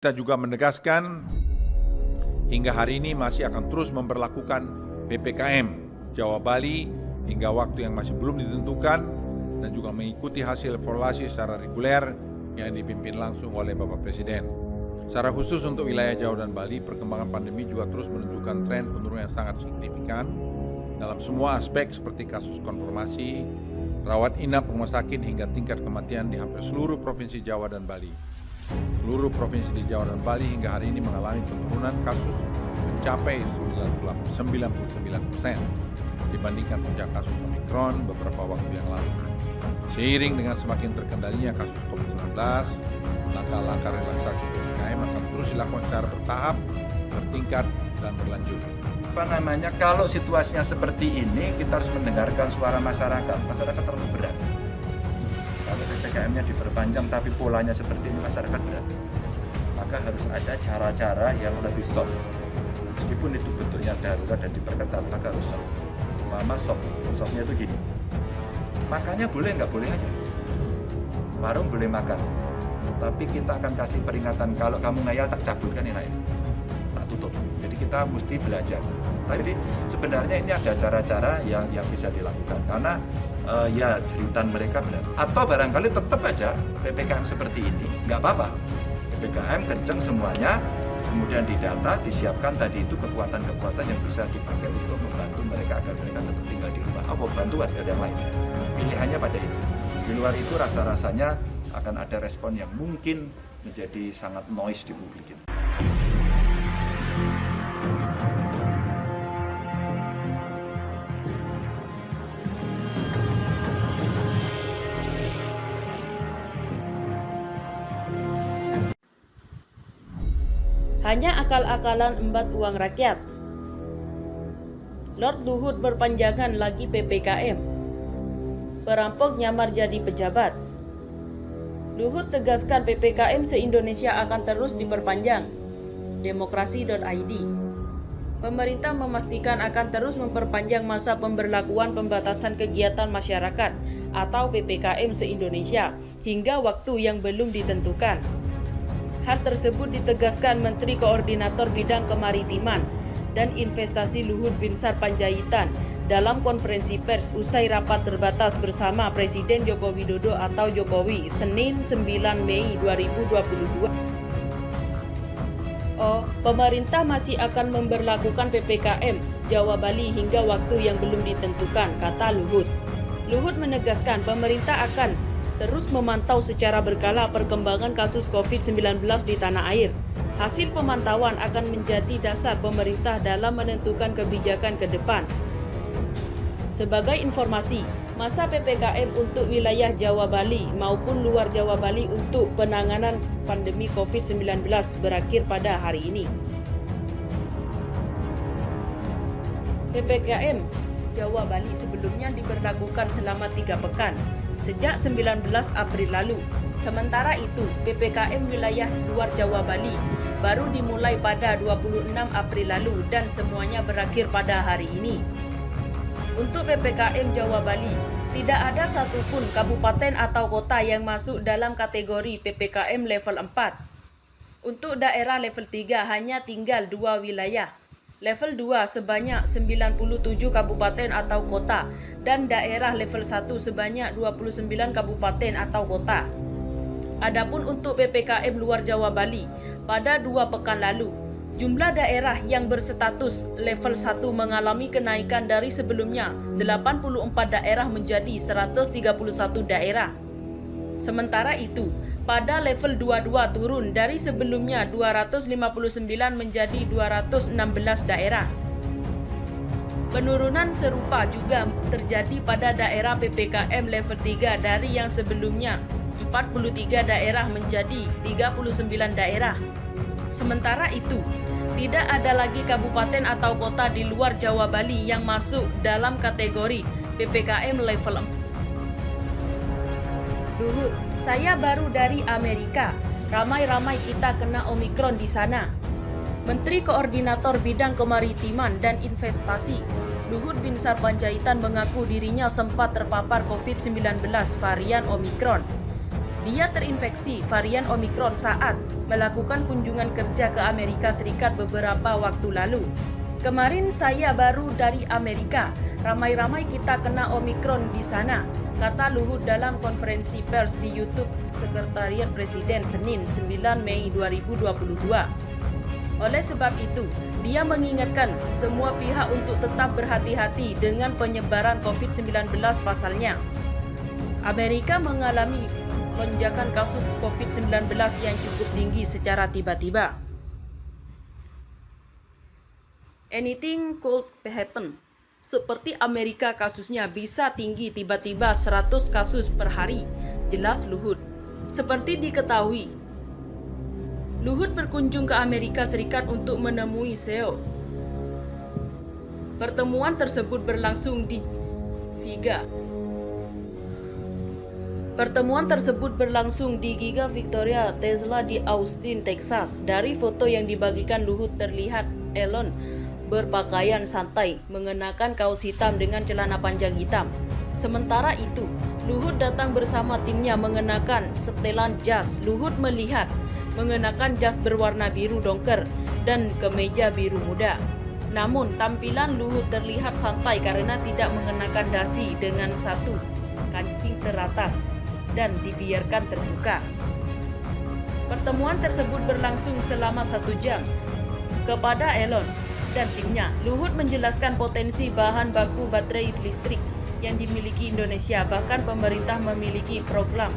Kita juga menegaskan hingga hari ini masih akan terus memberlakukan PPKM Jawa Bali hingga waktu yang masih belum ditentukan dan juga mengikuti hasil evaluasi secara reguler yang dipimpin langsung oleh Bapak Presiden. Secara khusus untuk wilayah Jawa dan Bali, perkembangan pandemi juga terus menunjukkan tren penurunan yang sangat signifikan dalam semua aspek seperti kasus konfirmasi, rawat inap rumah sakit hingga tingkat kematian di hampir seluruh provinsi Jawa dan Bali. Seluruh provinsi di Jawa dan Bali hingga hari ini mengalami penurunan kasus mencapai 99% dibandingkan puncak kasus Omikron beberapa waktu yang lalu. Seiring dengan semakin terkendalinya kasus COVID-19, langkah-langkah relaksasi PPKM akan terus dilakukan secara bertahap, bertingkat, dan berlanjut. Kalau situasinya seperti ini, kita harus mendengarkan suara masyarakat. Masyarakat terlalu berat. Kalau PPKM-nya diperpanjang tapi polanya seperti ini, masyarakat berat. Maka harus ada cara-cara yang lebih soft. Meskipun itu bentuknya darurat dan diperketat, maka harus soft. Mama softnya itu gini. Makannya boleh, nggak boleh aja. Warung boleh makan. Tapi kita akan kasih peringatan, kalau kamu ngayal tak cabutkan ini, tak tutup. Jadi kita mesti belajar. Tapi sebenarnya ini ada cara-cara yang bisa dilakukan. Karena ya jeritan mereka benar. Atau barangkali tetap aja PPKM seperti ini, nggak apa-apa. PPKM kenceng semuanya, kemudian didata, disiapkan tadi itu kekuatan-kekuatan yang bisa dipakai untuk membantu mereka agar mereka tetap tinggal di rumah. Apa bantuan dari yang lain? Pilihannya pada itu. Di luar itu rasa-rasanya akan ada respon yang mungkin menjadi sangat noise di publik itu. Hanya akal-akalan embat uang rakyat. Lord Luhut perpanjangan lagi PPKM. Perampok nyamar jadi pejabat. Luhut tegaskan PPKM se-Indonesia akan terus diperpanjang. Demokrasi.id. Pemerintah memastikan akan terus memperpanjang masa pemberlakuan pembatasan kegiatan masyarakat atau PPKM se-Indonesia hingga waktu yang belum ditentukan. Hal tersebut ditegaskan Menteri Koordinator Bidang Kemaritiman dan Investasi Luhut Binsar Panjaitan dalam konferensi pers usai rapat terbatas bersama Presiden Joko Widodo atau Jokowi Senin 9 Mei 2022. Pemerintah masih akan memberlakukan PPKM Jawa Bali hingga waktu yang belum ditentukan, kata Luhut. Luhut menegaskan pemerintah akan terus memantau secara berkala perkembangan kasus COVID-19 di tanah air. Hasil pemantauan akan menjadi dasar pemerintah dalam menentukan kebijakan ke depan. Sebagai informasi, masa PPKM untuk wilayah Jawa Bali maupun luar Jawa Bali untuk penanganan pandemi COVID-19 berakhir pada hari ini. PPKM Jawa Bali sebelumnya diberlakukan selama 3 pekan, sejak 19 April lalu. Sementara itu, PPKM wilayah luar Jawa Bali baru dimulai pada 26 April lalu dan semuanya berakhir pada hari ini. Untuk PPKM Jawa Bali, tidak ada satupun kabupaten atau kota yang masuk dalam kategori PPKM level 4. Untuk daerah level 3 hanya tinggal 2 wilayah. Level 2 sebanyak 97 kabupaten atau kota dan daerah level 1 sebanyak 29 kabupaten atau kota. Adapun untuk PPKM luar Jawa Bali, pada 2 pekan lalu, jumlah daerah yang berstatus level 1 mengalami kenaikan dari sebelumnya 84 daerah menjadi 131 daerah. Sementara itu, pada level 22 turun dari sebelumnya 259 menjadi 216 daerah. Penurunan serupa juga terjadi pada daerah PPKM level 3 dari yang sebelumnya 43 daerah menjadi 39 daerah. Sementara itu, tidak ada lagi kabupaten atau kota di luar Jawa Bali yang masuk dalam kategori PPKM level 4. Luhut, saya baru dari Amerika. Ramai-ramai kita kena Omikron di sana. Menteri Koordinator Bidang Kemaritiman dan Investasi, Luhut Binsar Panjaitan mengaku dirinya sempat terpapar COVID-19 varian Omikron. Dia terinfeksi varian Omikron saat melakukan kunjungan kerja ke Amerika Serikat beberapa waktu lalu. Kemarin saya baru dari Amerika, ramai-ramai kita kena Omikron di sana, kata Luhut dalam konferensi pers di YouTube Sekretariat Presiden Senin 9 Mei 2022. Oleh sebab itu, dia mengingatkan semua pihak untuk tetap berhati-hati dengan penyebaran COVID-19 pasalnya. Amerika mengalami lonjakan kasus COVID-19 yang cukup tinggi secara tiba-tiba. Anything could happen. Seperti Amerika kasusnya bisa tinggi tiba-tiba 100 kasus per hari, jelas Luhut. Seperti diketahui, Luhut berkunjung ke Amerika Serikat untuk menemui CEO. Pertemuan tersebut berlangsung di Giga Victoria Tesla di Austin, Texas. Dari foto yang dibagikan Luhut terlihat Elon berpakaian santai, mengenakan kaos hitam dengan celana panjang hitam. Sementara itu, Luhut datang bersama timnya mengenakan setelan jas. Luhut melihat mengenakan jas berwarna biru dongker dan kemeja biru muda. Namun, tampilan Luhut terlihat santai karena tidak mengenakan dasi dengan satu kancing teratas dan dibiarkan terbuka. Pertemuan tersebut berlangsung selama 1 jam. Kepada Elon dan timnya, Luhut menjelaskan potensi bahan baku baterai listrik yang dimiliki Indonesia. Bahkan pemerintah memiliki program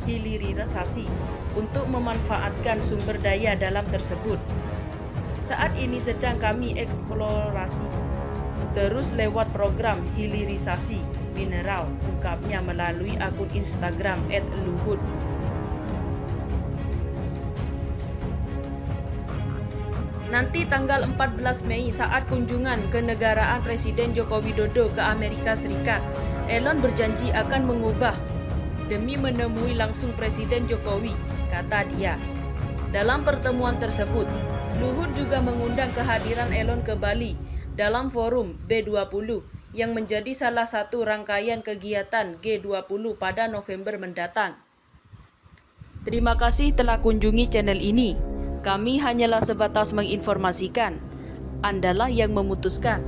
hilirisasi untuk memanfaatkan sumber daya dalam tersebut. Saat ini sedang kami eksplorasi terus lewat program hilirisasi mineral, ungkapnya melalui akun Instagram @luhut. Nanti tanggal 14 Mei saat kunjungan kenegaraan Presiden Joko Widodo ke Amerika Serikat, Elon berjanji akan mengubah demi menemui langsung Presiden Jokowi, kata dia. Dalam pertemuan tersebut, Luhut juga mengundang kehadiran Elon ke Bali dalam forum B20 yang menjadi salah satu rangkaian kegiatan G20 pada November mendatang. Terima kasih telah kunjungi channel ini. Kami hanyalah sebatas menginformasikan. Andalah yang memutuskan.